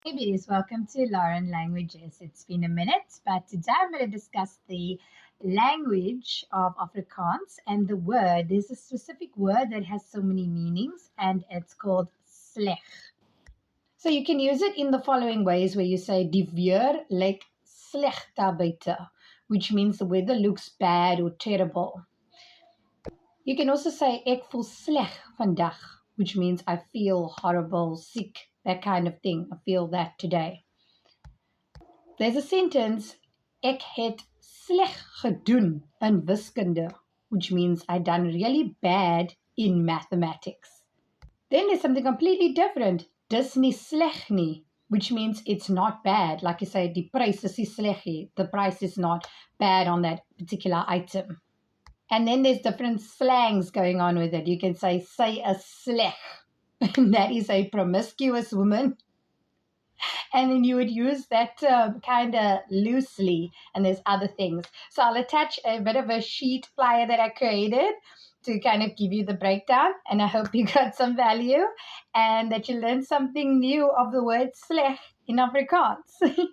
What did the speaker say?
Hey beauties, welcome to Lauren Languages. It's been a minute, but today I'm going to discuss the language of Afrikaans and the word. There's a specific word that has so many meanings, and it's called sleg. So you can use it in the following ways where you say, Die weer lyk sleg daar buite, which means the weather looks bad or terrible. You can also say, Ek voel sleg vandag, which means I feel horrible, sick, that kind of thing. I feel that today. There's a sentence, Ek het sleg gedoen in wiskunde, which means I done really bad in mathematics. Then there's something completely different, dis nie sleg nie, which means it's not bad. Like you say, die prys is nie sleg nie. The price is not bad on that particular item. And then there's different slangs going on with it. You can say a sleg. That is a promiscuous woman. And then you would use that term kind of loosely, and there's other things. So I'll attach a bit of a sheet flyer that I created to kind of give you the breakdown, and I hope you got some value and that you learned something new of the word sleg in Afrikaans.